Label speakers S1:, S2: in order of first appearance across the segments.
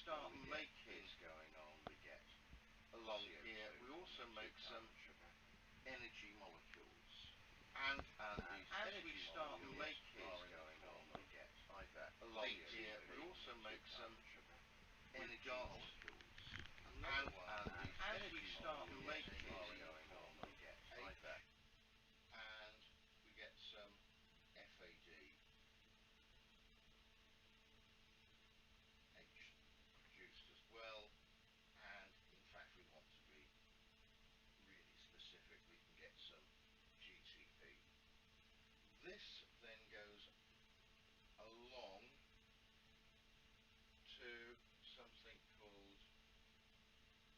S1: start making going on, we get along here, we also make some energy molecules. And as we start making going on, we get either along here, we also make some energy molecules. And as we start making going on, we get either, and we get some FAD, H produced as well. And in fact, we want to be really specific, we can get some GTP. This then goes along to something called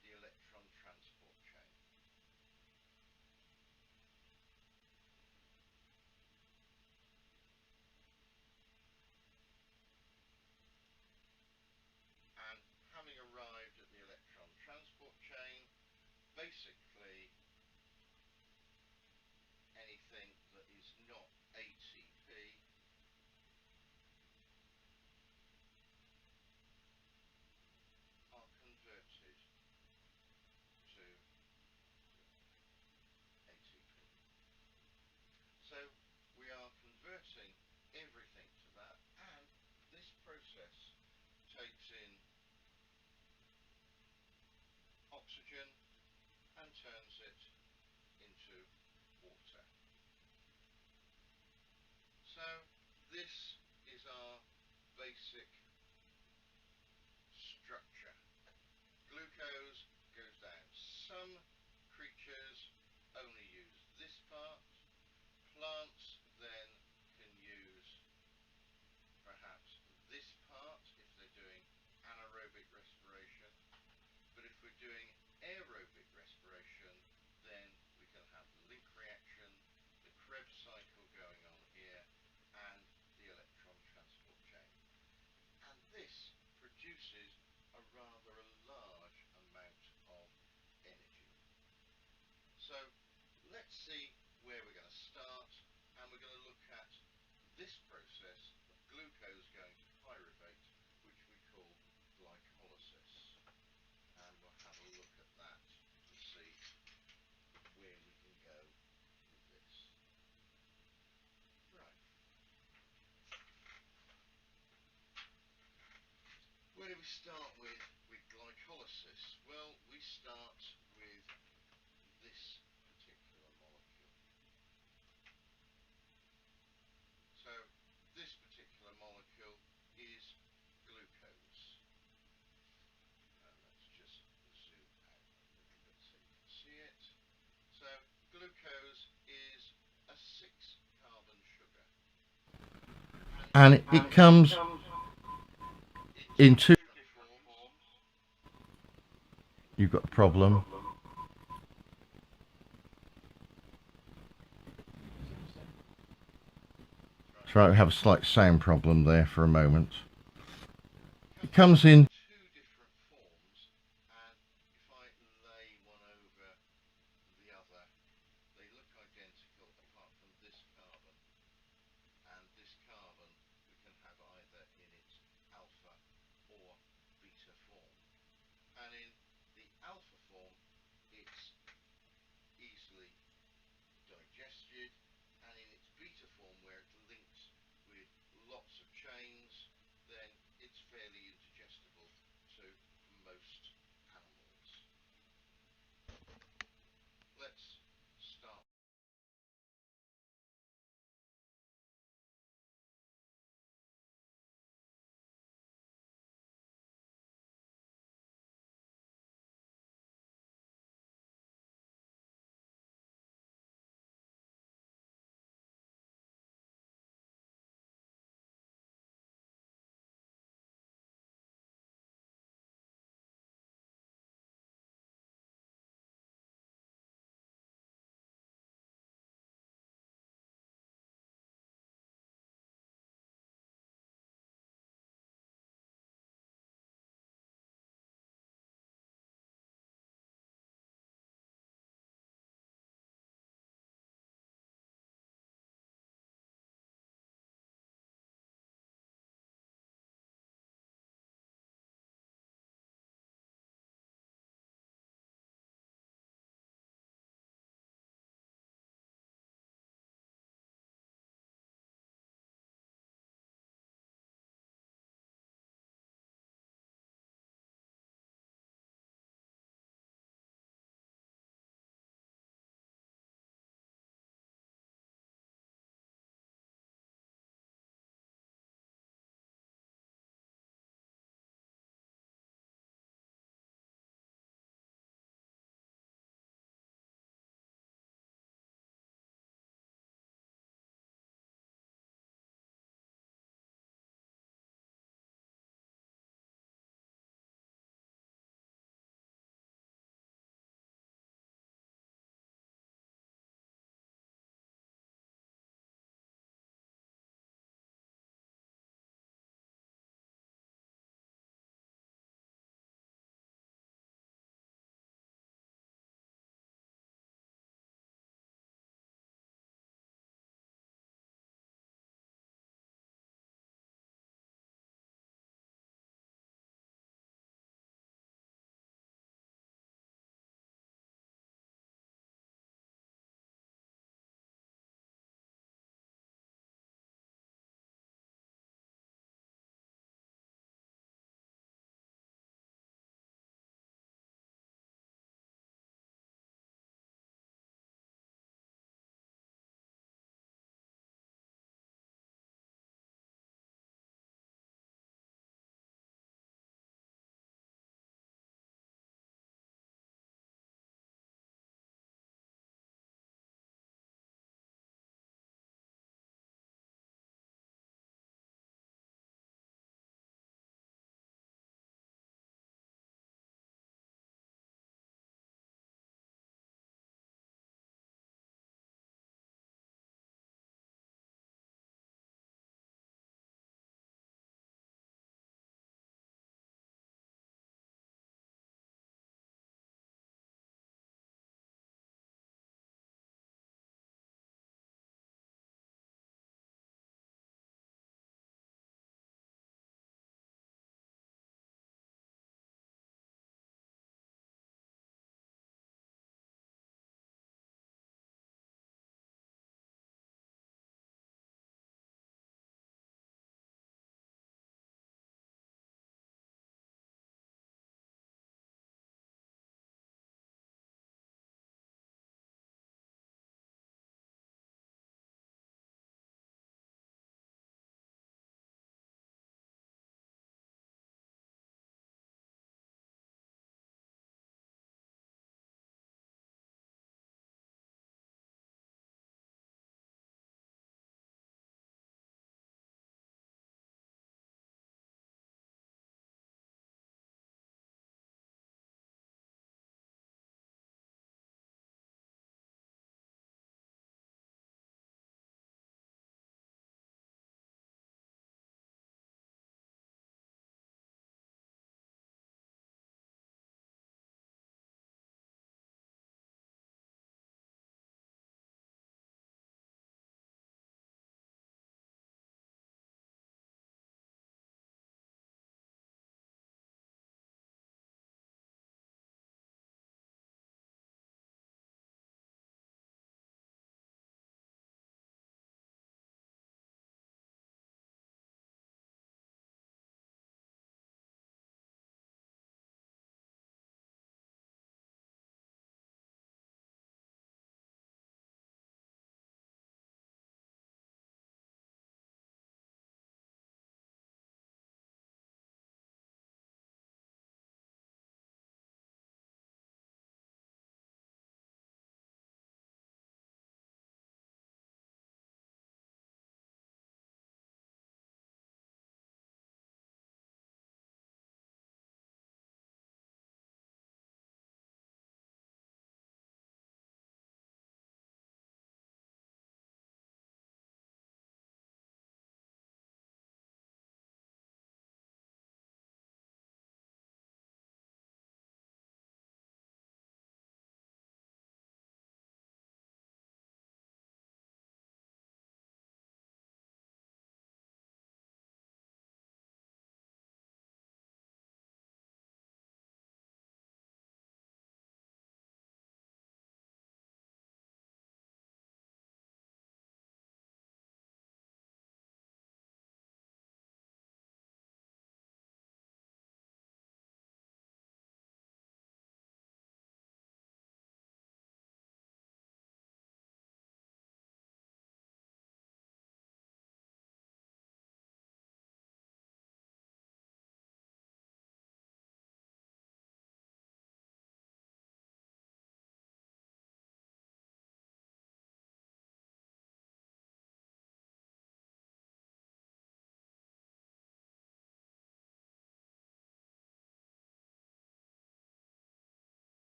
S1: the electron transport chain. And having arrived at the electron transport chain, basically anything that is not ATP are converted to ATP. So we are converting everything to that, and this process takes in oxygen and turns it into water. So this is our basic structure. Glucose goes down. Some creatures only use this part. Plants then can use perhaps this part if they're doing anaerobic respiration. But if we're doing aerobic respiration, then we can have the link reaction, the Krebs cycle going on here, and the electron transport chain. And this produces a rather large amount of energy. So let's see where we're going to start, and we're going to look at this process of glucose going to pyruvate, which we call glycolysis. And we'll have a look at that to see where we can go with this. Right. Where do we start with glycolysis? Well, we start with this particular molecule. So this particular molecule is glucose. And let's just zoom out a little bit so you can see it. So glucose is a 6-carbon sugar.
S2: And it comes in two. You've got a problem. So I have a slight sound problem there for a moment. It comes in
S1: two different forms, and if I lay one over the other, they look identical apart from this carbon. And this carbon we can have either in its alpha or beta form. And in the alpha form, it's easily digested, and in its beta form, where it links with lots of chains, then it's fairly indigestible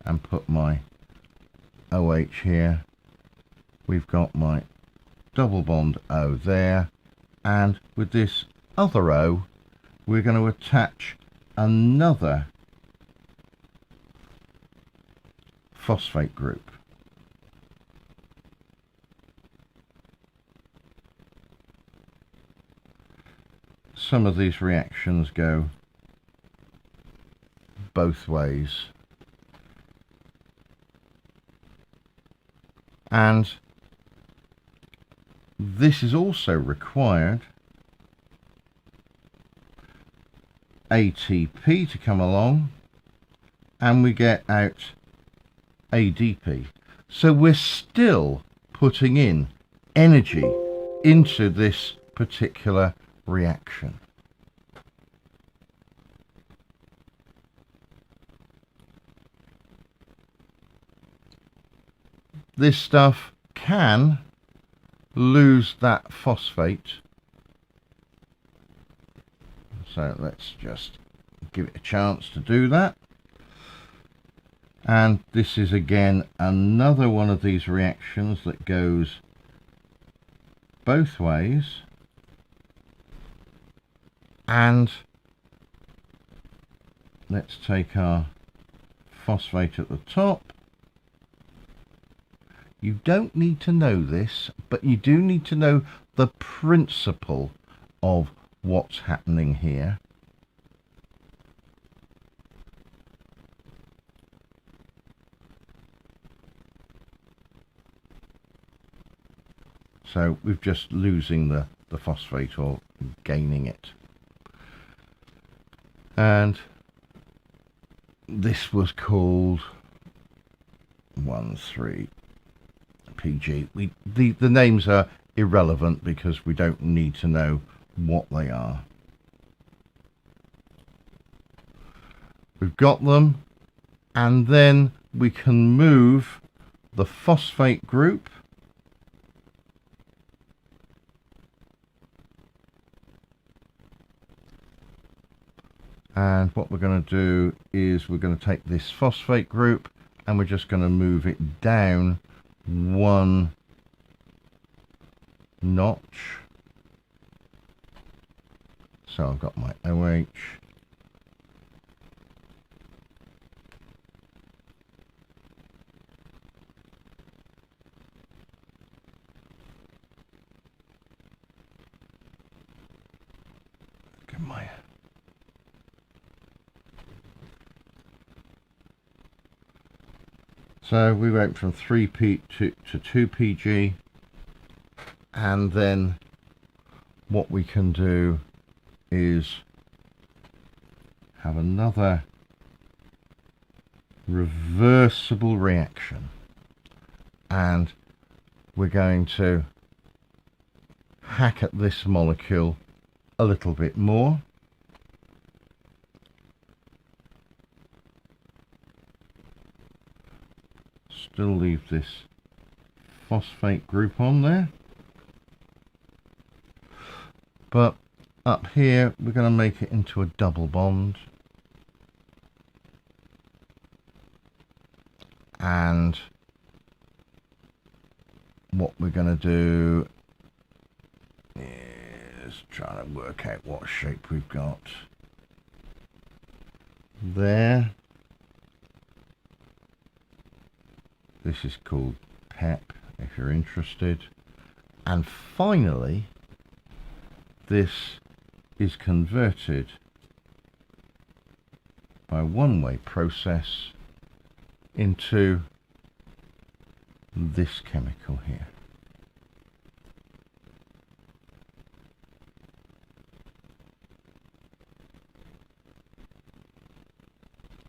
S2: and put my OH here. We've got my double bond O there, and with this other O we're going to attach another phosphate group. Some of these reactions go both ways, and this is also required ATP to come along, and we get out ADP. So we're still putting in energy into this particular reaction. This stuff can lose that phosphate, so let's just give it a chance to do that. And this is again another one of these reactions that goes both ways, and let's take our phosphate at the top. You don't need to know this, but you do need to know the principle of what's happening here. So we're just losing the phosphate or gaining it. And this was called 1,3-PG. The names are irrelevant because we don't need to know what they are. We've got them, and then we can move the phosphate group and what we're going to do is we're going to take this phosphate group and we're just going to move it down one notch. So I've got my OH, get my so we went from 3P to 2PG, and then what we can do is have another reversible reaction, and we're going to hack at this molecule a little bit more. Still leave this phosphate group on there, but up here we're going to make it into a double bond, and what we're going to do is try to work out what shape we've got there. This is called PEP if you're interested. And finally, this is converted by a one-way process into this chemical here.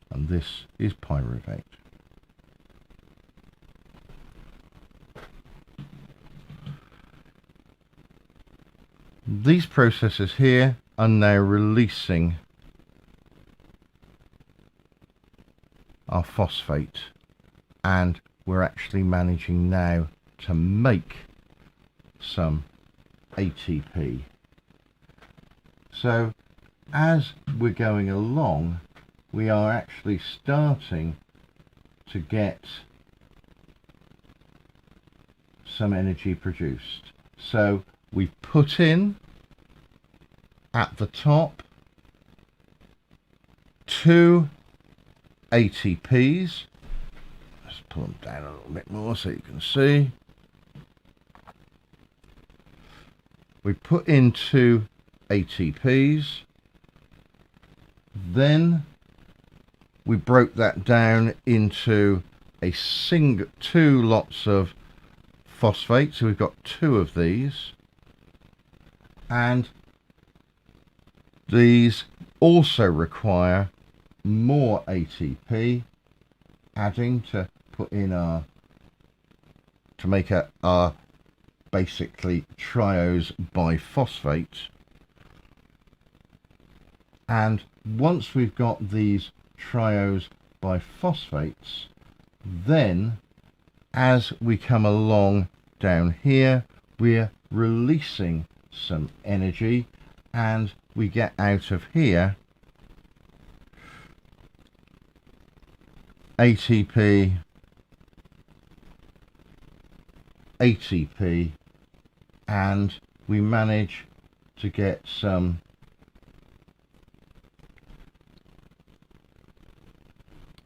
S2: And this is pyruvate. These processes here are now releasing our phosphate, and we're actually managing now to make some ATP. So as we're going along, we are actually starting to get some energy produced. So we've put in at the top 2 ATPs. Let's pull them down a little bit more so you can see. We put in 2 ATPs, then we broke that down into two lots of phosphate, so we've got 2 of these, and these also require more ATP, adding to put in to make our basically triose biphosphate. And once we've got these triose biphosphates, then as we come along down here, we're releasing some energy, and we get out of here ATP, ATP, and we manage to get some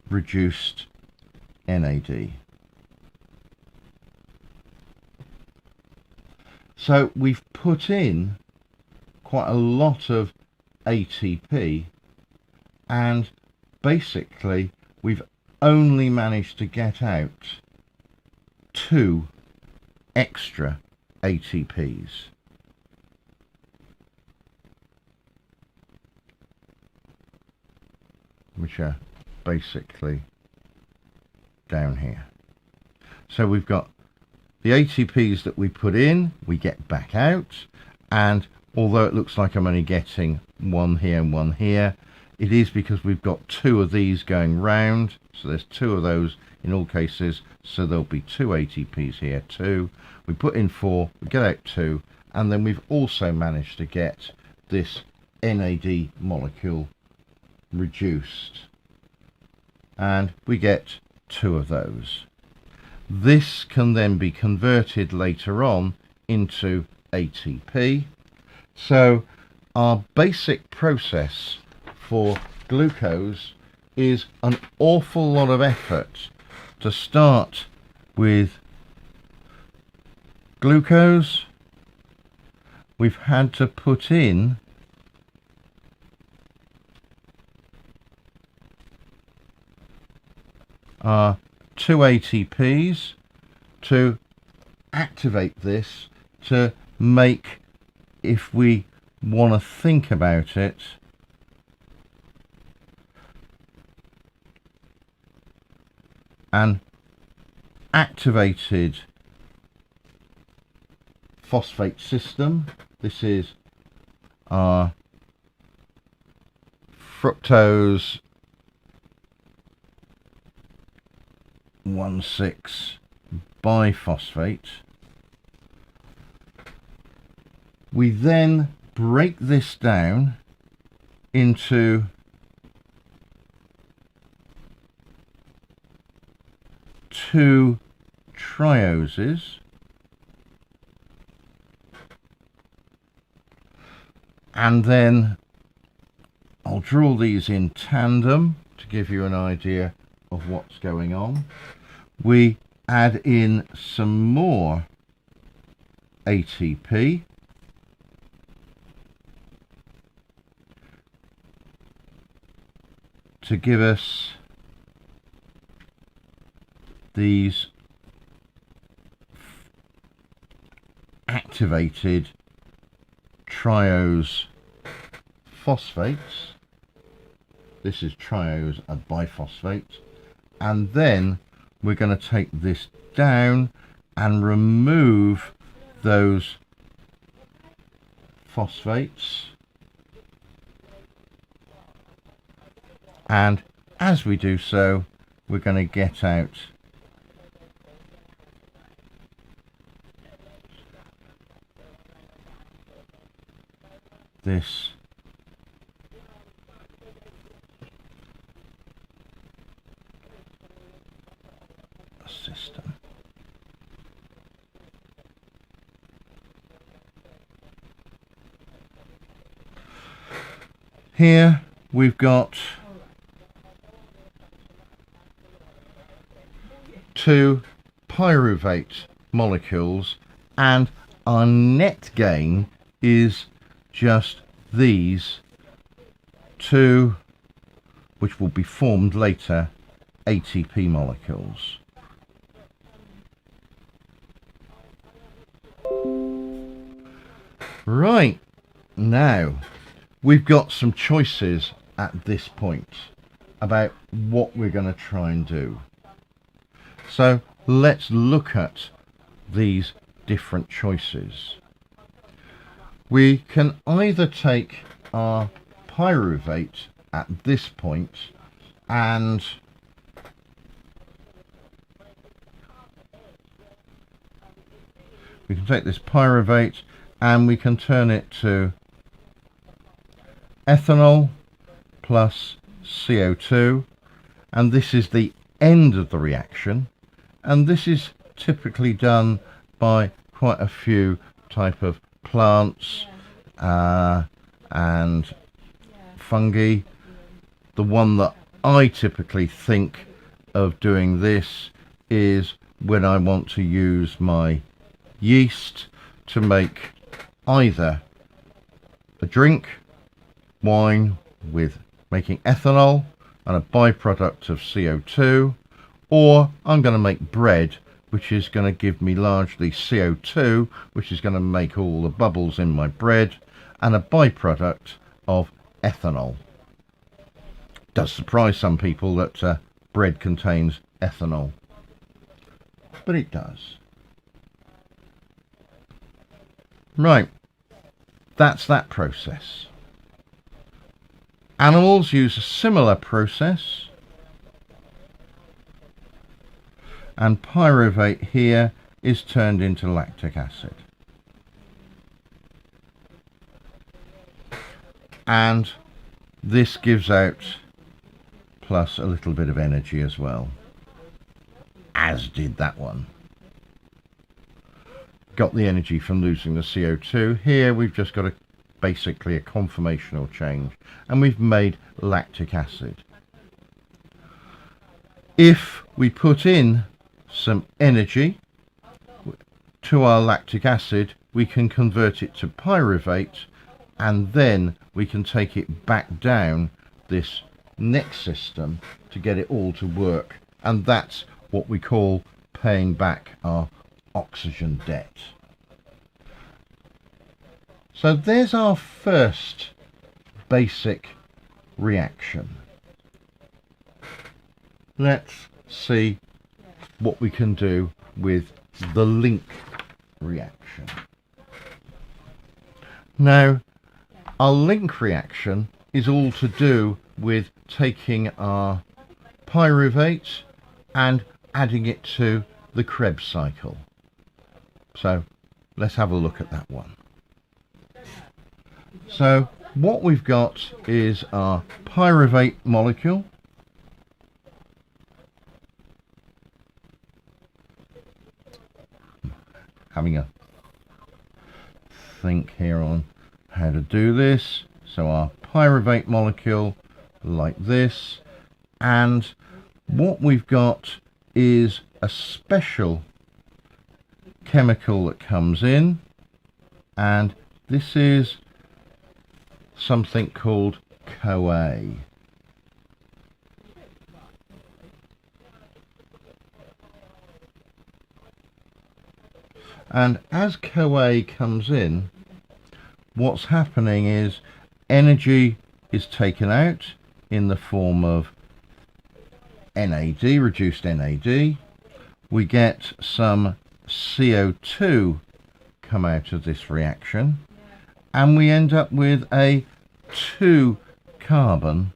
S2: reduced NAD. So we've put in quite a lot of ATP, and basically we've only managed to get out 2 extra ATPs. Which are basically down here. So we've got the ATPs that we put in, we get back out, and although it looks like I'm only getting 1 here and 1 here, it is because we've got 2 of these going round, so there's 2 of those in all cases, so there'll be 2 ATPs here too. We put in 4, we get out 2, and then we've also managed to get this NAD molecule reduced, and we get 2 of those. This can then be converted later on into ATP. So our basic process for glucose is an awful lot of effort to start with glucose. We've had to put in our 2 ATPs to activate this, to make, if we want to think about it, an activated phosphate system. This is our fructose 1,6 biphosphate. We then break this down into two trioses, and then I'll draw these in tandem to give you an idea of what's going on. We add in some more ATP, to give us these activated triose phosphates. This is triose and biphosphate, and then we're going to take this down and remove those phosphates, and as we do so, we're going to get out this Here we've got two pyruvate molecules, and our net gain is just these two, which will be formed later, ATP molecules. Right, now we've got some choices at this point about what we're going to try and do. So let's look at these different choices. We can either take our pyruvate at this point and we can take this pyruvate and we can turn it to ethanol plus CO2, and this is the end of the reaction, and this is typically done by quite a few type of plants and fungi. The one that I typically think of doing this is when I want to use my yeast to make either a drink, wine with making ethanol and a byproduct of CO2, or I'm going to make bread, which is going to give me largely CO2, which is going to make all the bubbles in my bread, and a byproduct of ethanol. It does surprise some people that bread contains ethanol, but it does. Right, that's that process. Animals use a similar process, and pyruvate here is turned into lactic acid. And this gives out plus a little bit of energy as well, as did that one. Got the energy from losing the CO2. Here we've just got basically a conformational change, and we've made lactic acid. If we put in some energy to our lactic acid, we can convert it to pyruvate, and then we can take it back down this next system to get it all to work, and that's what we call paying back our oxygen debt. So there's our first basic reaction. Let's see what we can do with the link reaction. Now, our link reaction is all to do with taking our pyruvate and adding it to the Krebs cycle. So let's have a look at that one. So what we've got is our pyruvate molecule, having a think here on how to do this. So our pyruvate molecule like this, and what we've got is a special chemical that comes in, and this is something called CoA. And as CoA comes in, what's happening is energy is taken out in the form of NAD, reduced NAD. We get some CO2 come out of this reaction, and we end up with a 2 carbon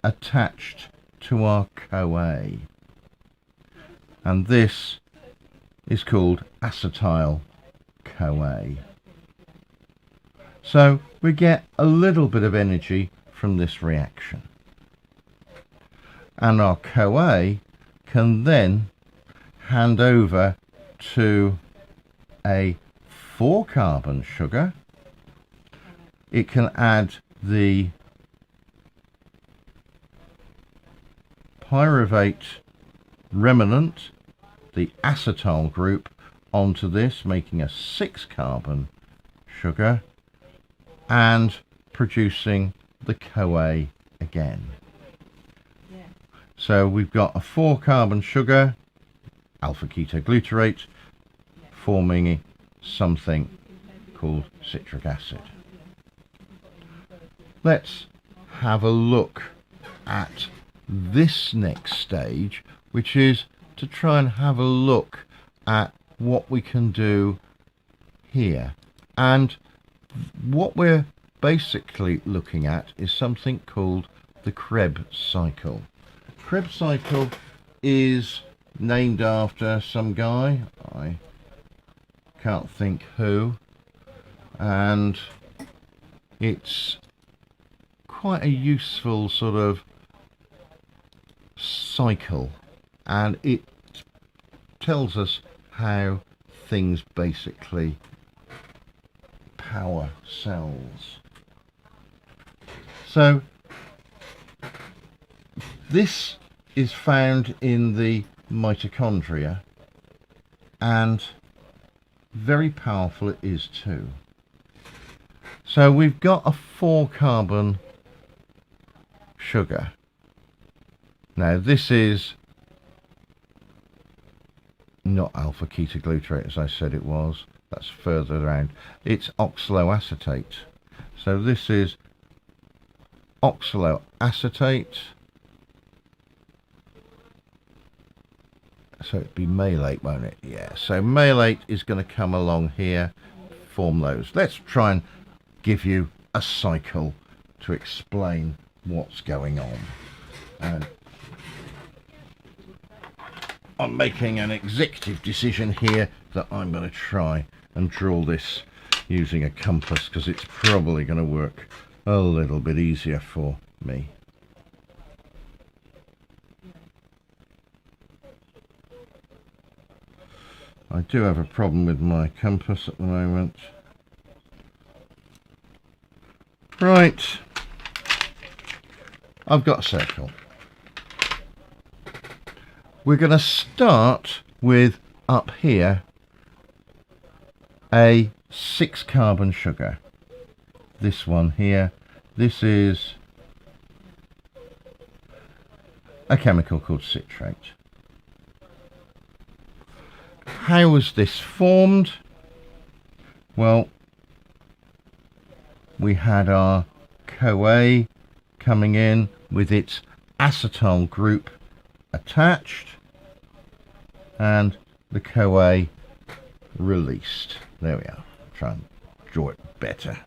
S2: attached to our CoA, and this is called acetyl CoA. So we get a little bit of energy from this reaction, and our CoA can then hand over to a 4 carbon sugar. It can add the pyruvate remnant, the acetyl group, onto this, making a 6-carbon sugar and producing the CoA again. So we've got a 4-carbon sugar, alpha ketoglutarate, forming something called citric acid. Let's have a look at this next stage, which is to try and have a look at what we can do here. And what we're basically looking at is something called the Krebs cycle. Krebs cycle is named after some guy, I can't think who, and it's quite a useful sort of cycle, and it tells us how things basically power cells. So this is found in the mitochondria, and very powerful it is too. So we've got a 4-carbon sugar. Now this is not alpha ketoglutarate as I said it was, that's further down. It's oxaloacetate. So this is oxaloacetate. So it'd be malate, won't it? Yeah, so malate is going to come along here, form those. Let's try and give you a cycle to explain what's going on. And I'm making an executive decision here that I'm going to try and draw this using a compass, because it's probably going to work a little bit easier for me. I do have a problem with my compass at the moment. Right, I've got a circle. We're going to start with, up here, a 6-carbon sugar. This one here. This is a chemical called citrate. How was this formed? Well, we had our CoA coming in with its acetyl group attached, and the CoA released. There we are. Try and draw it better.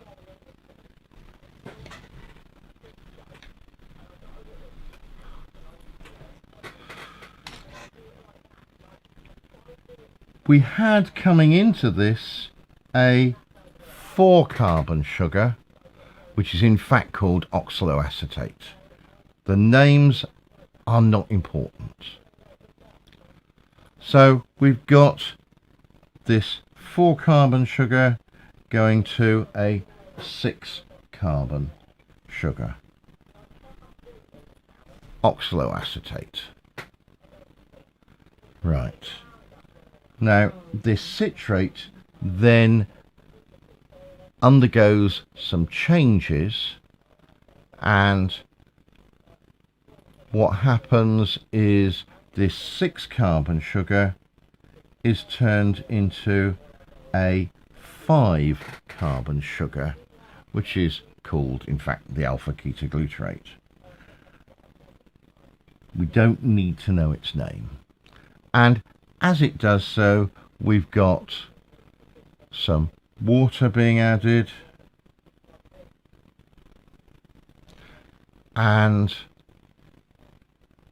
S2: We had coming into this a 4-carbon sugar, which is in fact called oxaloacetate. The names are not important. So we've got this 4-carbon sugar going to a 6-carbon sugar, oxaloacetate. Right. Now this citrate then undergoes some changes, and what happens is this 6-carbon sugar is turned into a 5-carbon sugar, which is called in fact the alpha ketoglutarate. We don't need to know its name, and as it does so, we've got some water being added, and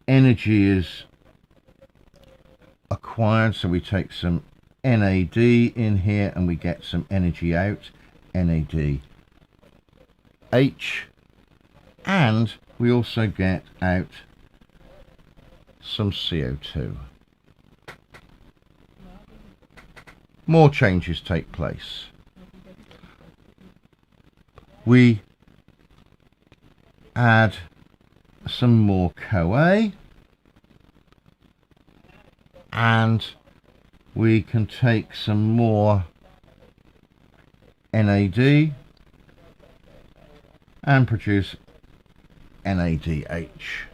S2: energy is acquired. So we take some NAD in here and we get some energy out, NADH, and we also get out some CO2. More changes take place. We add some more CoA, and we can take some more NAD and produce NADH,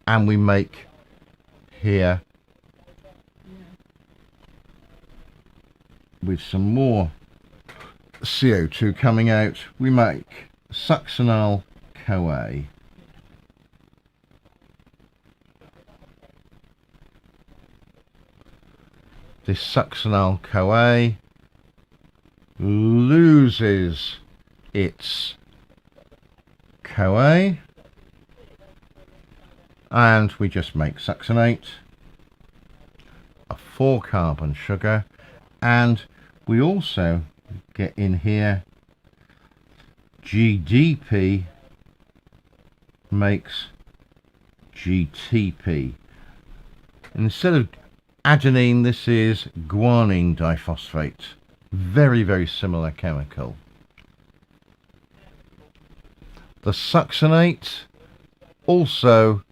S2: and we make here with some more CO2 coming out, we make succinyl CoA. This succinyl CoA loses its CoA, and we just make succinate, a 4-carbon sugar, and we also get in here GDP makes GTP. Instead of adenine, this is guanine diphosphate. Very, very similar chemical. The succinate also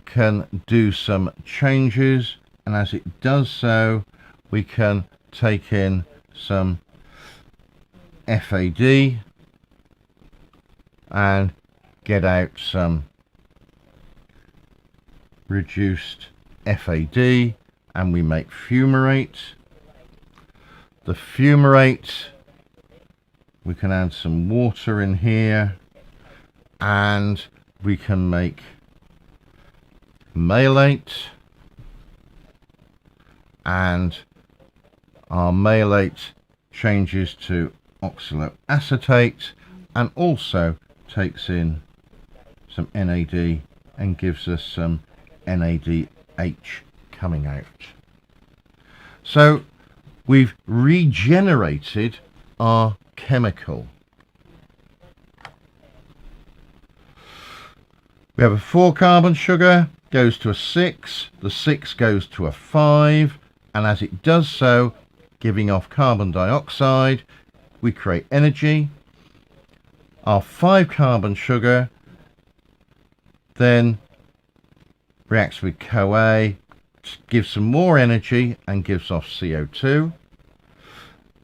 S2: can do some changes, and as it does so, we can take in some FAD and get out some reduced FAD, and we make fumarate. The fumarate, we can add some water in here, and we can make malate, and our malate changes to oxaloacetate and also takes in some NAD and gives us some NADH coming out. So we've regenerated our chemical. We have a 4-carbon sugar, goes to a 6, the 6 goes to a 5, and as it does so, giving off carbon dioxide, we create energy. Our 5-carbon sugar then reacts with CoA, gives some more energy and gives off CO2.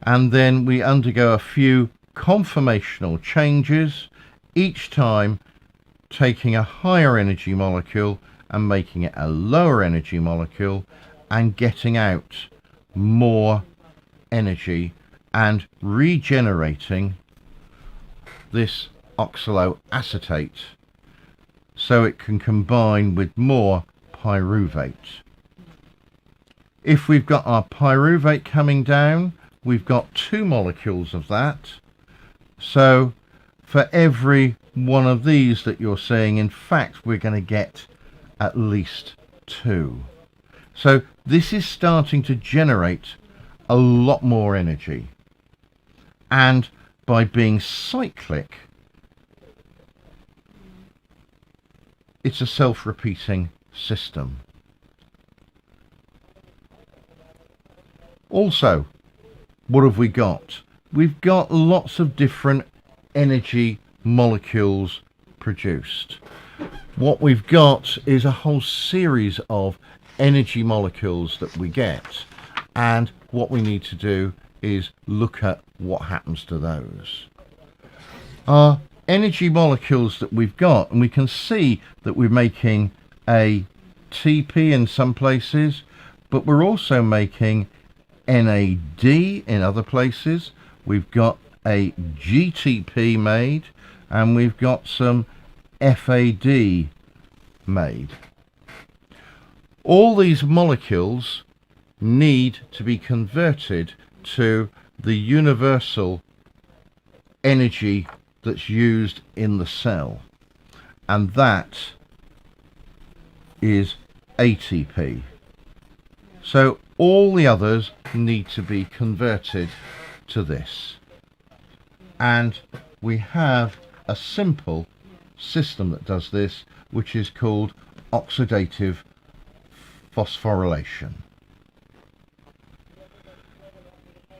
S2: And then we undergo a few conformational changes, each time taking a higher energy molecule and making it a lower energy molecule and getting out more energy and regenerating this oxaloacetate so it can combine with more pyruvate. If we've got our pyruvate coming down, we've got 2 molecules of that. So for every one of these that you're seeing, in fact, we're going to get at least 2. So this is starting to generate a lot more energy. And by being cyclic, it's a self-repeating system. Also, what have we got? We've got lots of different energy molecules produced. What we've got is a whole series of energy molecules that we get, and what we need to do is look at what happens to those. Our energy molecules that we've got, and we can see that we're making ATP in some places, but we're also making NAD in other places. We've got a GTP made, and we've got some FAD made. All these molecules need to be converted to the universal energy that's used in the cell, and that is ATP. So all the others need to be converted to this, and we have a simple system that does this, which is called oxidative phosphorylation.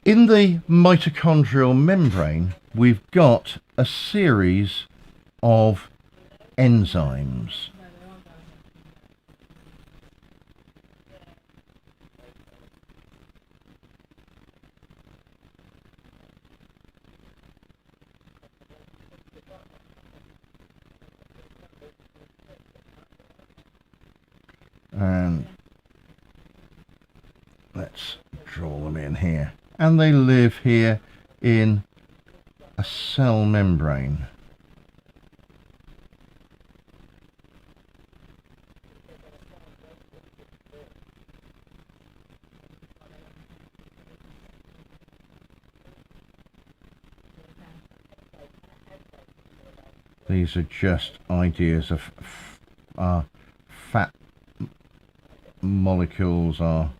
S2: In the mitochondrial membrane, we've got a series of enzymes. let's draw them in here. And they live here in a cell membrane. These are just ideas of fat molecules, are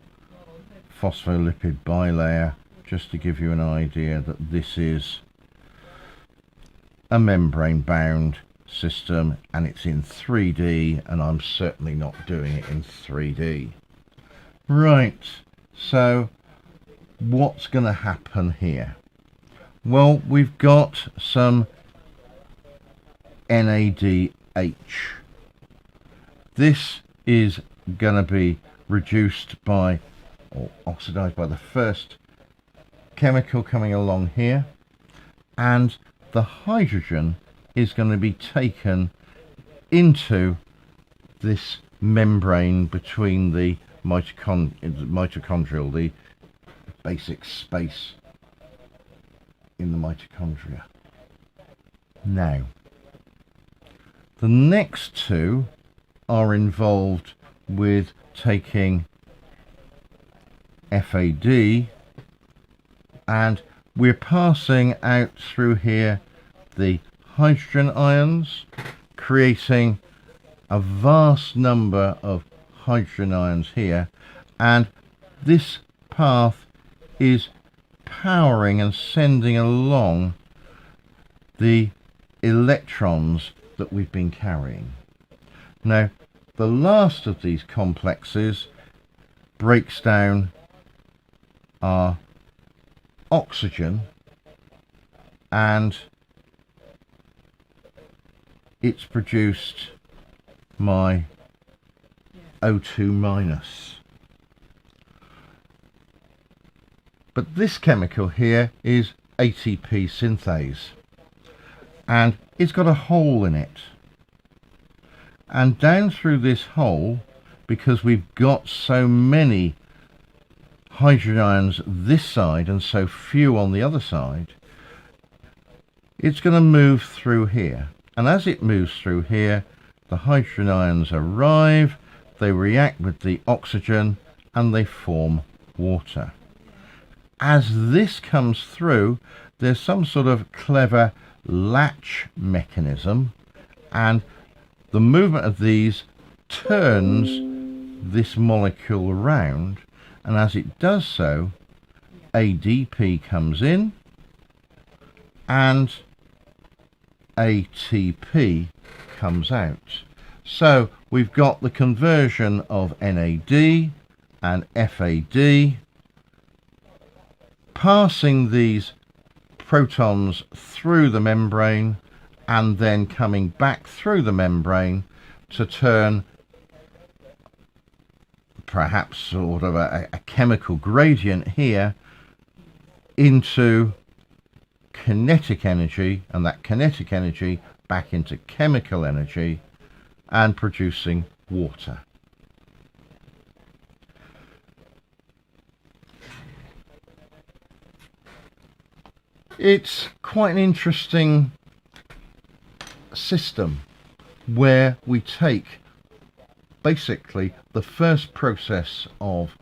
S2: phospholipid bilayer, just to give you an idea that this is a membrane bound system, and it's in 3D, and I'm certainly not doing it in 3D. Right, so what's going to happen here? Well, we've got some NADH. This is going to be reduced by, or oxidized by, the first chemical coming along here, and the hydrogen is going to be taken into this membrane between the mitochondrial, the basic space in the mitochondria. Now, the next two are involved with taking FAD, and we're passing out through here the hydrogen ions, creating a vast number of hydrogen ions here, and this path is powering and sending along the electrons that we've been carrying. Now, the last of these complexes breaks down our oxygen, and it's produced my O2 minus. But this chemical here is ATP synthase, and it's got a hole in it. And down through this hole, because we've got so many hydrogen ions this side and so few on the other side, it's going to move through here. And as it moves through here, the hydrogen ions arrive, they react with the oxygen, and they form water. As this comes through, there's some sort of clever latch mechanism, and the movement of these turns this molecule around, and as it does so, ADP comes in and ATP comes out. So we've got the conversion of NAD and FAD, passing these protons through the membrane and then coming back through the membrane to turn perhaps sort of a chemical gradient here into kinetic energy, and that kinetic energy back into chemical energy and producing water. It's quite an interesting system where we take basically the first process of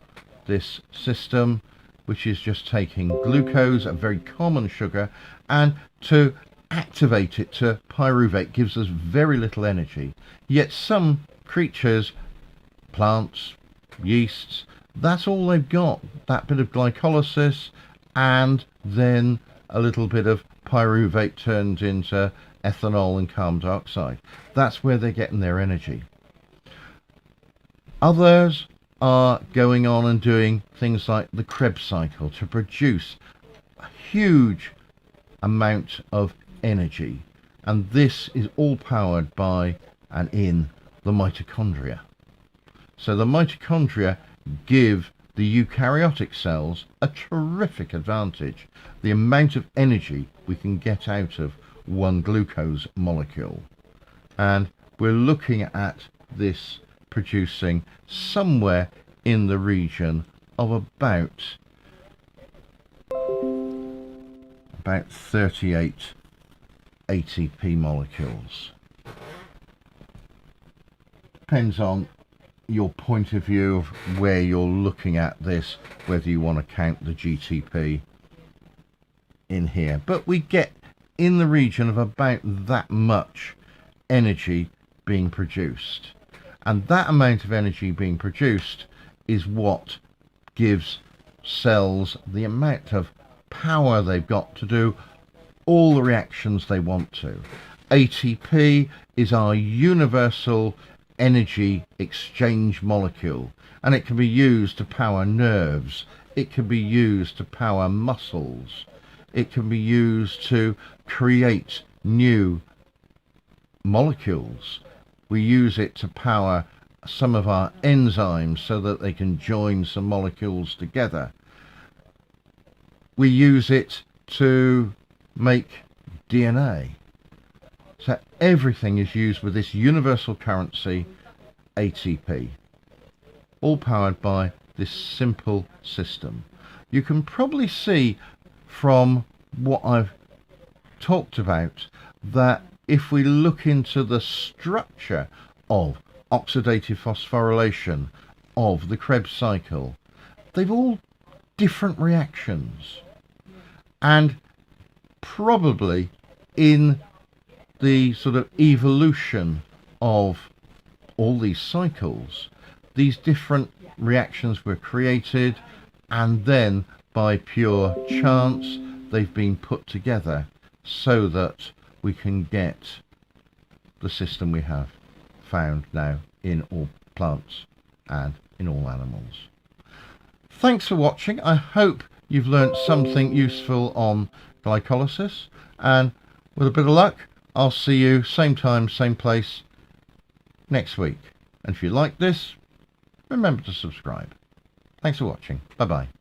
S2: this system, which is just taking glucose, a very common sugar, and to activate it to pyruvate gives us very little energy. Yet some creatures, plants, yeasts, that's all they've got, that bit of glycolysis, and then a little bit of pyruvate turned into ethanol and carbon dioxide. That's where they're getting their energy. Others are going on and doing things like the Krebs cycle to produce a huge amount of energy, and this is all powered by and in the mitochondria. So the mitochondria give the eukaryotic cells a terrific advantage, the amount of energy we can get out of one glucose molecule, and we're looking at this producing somewhere in the region of about 38 ATP molecules. Depends on your point of view of where you're looking at this, whether you want to count the GTP in here. But we get in the region of about that much energy being produced. And that amount of energy being produced is what gives cells the amount of power they've got to do all the reactions they want to. ATP is our universal energy exchange molecule, and it can be used to power nerves, it can be used to power muscles, it can be used to create new molecules. We use it to power some of our enzymes so that they can join some molecules together. We use it to make DNA. So everything is used with this universal currency, ATP, all powered by this simple system. You can probably see from what I've talked about that if we look into the structure of oxidative phosphorylation, of the Krebs cycle, they've all different reactions. And probably in the sort of evolution of all these cycles, these different reactions were created, and then by pure chance they've been put together so that we can get the system we have found now in all plants and in all animals. Thanks for watching. I hope you've learnt something useful on glycolysis, and with a bit of luck I'll see you same time, same place next week. And if you like this, remember to subscribe. Thanks for watching. Bye bye.